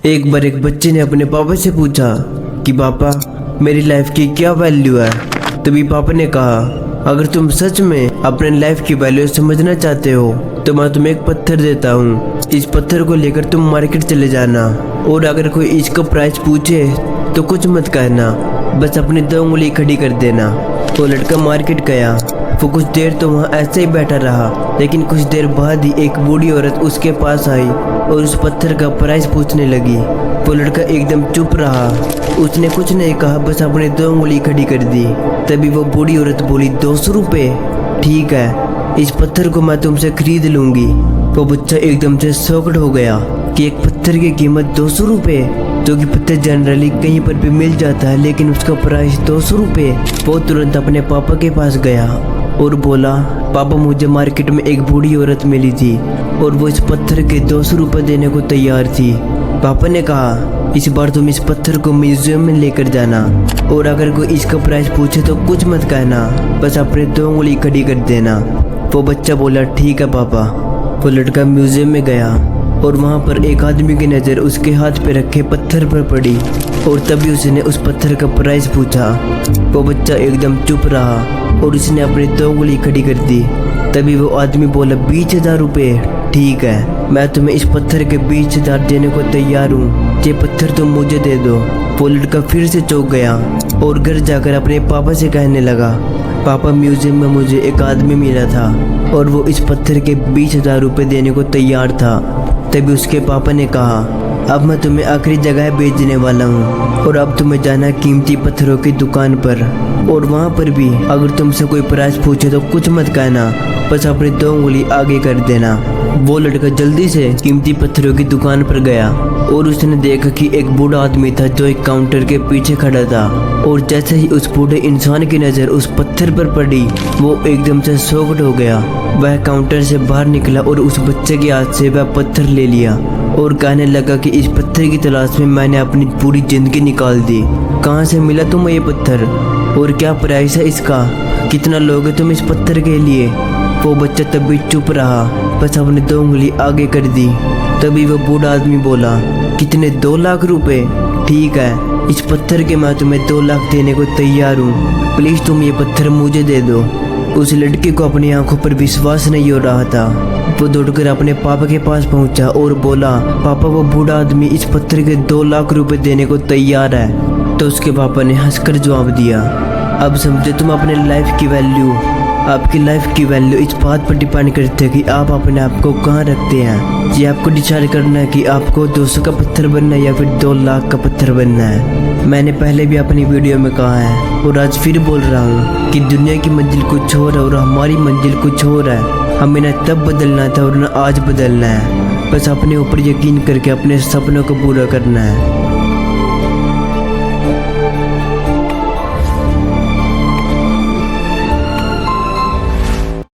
एक बार एक बच्चे ने अपने पापा से पूछा कि पापा मेरी लाइफ की क्या वैल्यू है। तभी पापा ने कहा अगर तुम सच में अपने लाइफ की वैल्यू समझना चाहते हो तो मैं तुम्हें एक पत्थर देता हूँ। इस पत्थर को लेकर तुम मार्केट चले जाना और अगर कोई इसका प्राइस पूछे तो कुछ मत कहना, बस अपनी 2 उंगली खड़ी कर देना। वो लड़का मार्केट गया। वो कुछ देर तो वहाँ ऐसे ही बैठा रहा, लेकिन कुछ देर बाद ही एक बूढ़ी औरत उसके पास आई और उस पत्थर का प्राइस पूछने लगी। वो लड़का एकदम चुप रहा, उसने कुछ नहीं कहा, बस अपनी 2 उंगली खड़ी कर दी। तभी वो बूढ़ी औरत बोली 200 रुपये, ठीक है इस पत्थर को मैं तुमसे खरीद लूँगी। वो बच्चा एकदम से शॉक्ड हो गया कि एक पत्थर की कीमत 200 रुपये, जो कि पत्थर जनरली कहीं पर भी मिल जाता है, लेकिन उसका प्राइस 200 रुपये। वो तुरंत अपने पापा के पास गया और बोला पापा मुझे मार्केट में एक बूढ़ी औरत मिली थी और वो इस पत्थर के 200 रुपये देने को तैयार थी। पापा ने कहा इस बार तुम इस पत्थर को म्यूजियम में लेकर जाना और अगर कोई इसका प्राइस पूछे तो कुछ मत कहना, बस अपने 2 उंगली खड़ी कर देना। वो बच्चा बोला ठीक है पापा। वो लड़का म्यूजियम में गया और वहाँ पर एक आदमी की नज़र उसके हाथ पे रखे पत्थर पर पड़ी और तभी उसने उस पत्थर का प्राइस पूछा। वो बच्चा एकदम चुप रहा और उसने अपनी 2 उंगली खड़ी कर दी। तभी वो आदमी बोला 20,000 रुपये, ठीक है मैं तुम्हें इस पत्थर के 20,000 देने को तैयार हूँ, ये पत्थर तुम मुझे दे दो। वो लड़का फिर से चौंक गया और घर जाकर अपने पापा से कहने लगा पापा म्यूजियम में मुझे एक आदमी मिला था और वो इस पत्थर के 20,000 रुपये देने को तैयार था। तभी उसके पापा ने कहा अब मैं तुम्हें आखिरी जगह भेजने वाला हूँ और अब तुम्हें जाना है कीमती पत्थरों की दुकान पर और वहाँ पर भी अगर तुमसे कोई प्राइस पूछे तो कुछ मत कहना, बस अपनी 2 उंगली आगे कर देना। वो लड़का जल्दी से कीमती पत्थरों की दुकान पर गया और उसने देखा कि एक बूढ़ा आदमी था जो एक काउंटर के पीछे खड़ा था और जैसे ही उस बूढ़े इंसान की नज़र उस पत्थर पर पड़ी वो एकदम से शॉक्ड हो गया। वह काउंटर से बाहर निकला और उस बच्चे के हाथ से वह पत्थर ले लिया और कहने लगा कि इस पत्थर की तलाश में मैंने अपनी पूरी ज़िंदगी निकाल दी। कहाँ से मिला तुम्हें ये पत्थर और क्या प्राइस है इसका, कितना लोगे तुम इस पत्थर के लिए। वो बच्चा तभी चुप रहा, बस अपनी 2 उंगली आगे कर दी। तभी वो बूढ़ा आदमी बोला कितने 2 लाख रुपए, ठीक है इस पत्थर के मैं तुम्हें 2 लाख देने को तैयार हूँ, प्लीज़ तुम ये पत्थर मुझे दे दो। उस लड़के को अपनी आंखों पर विश्वास नहीं हो रहा था। वो दौड़कर अपने पापा के पास पहुंचा और बोला पापा वो बूढ़ा आदमी इस पत्थर के 2 लाख रुपए देने को तैयार है। तो उसके पापा ने हंसकर जवाब दिया अब समझे तुम अपने लाइफ की वैल्यू। आपकी लाइफ की वैल्यू इस बात पर डिपेंड करती है कि आप अपने आप को कहाँ रखते हैं। ये आपको डिसाइड करना है कि आपको 200 का पत्थर बनना है या फिर 2 लाख का पत्थर बनना है। मैंने पहले भी अपनी वीडियो में कहा है और आज फिर बोल रहा हूँ कि दुनिया की मंजिल कुछ और है और हमारी मंजिल कुछ और है। हमें न तब बदलना था और न आज बदलना है, बस अपने ऊपर यकीन करके अपने सपनों को पूरा करना है।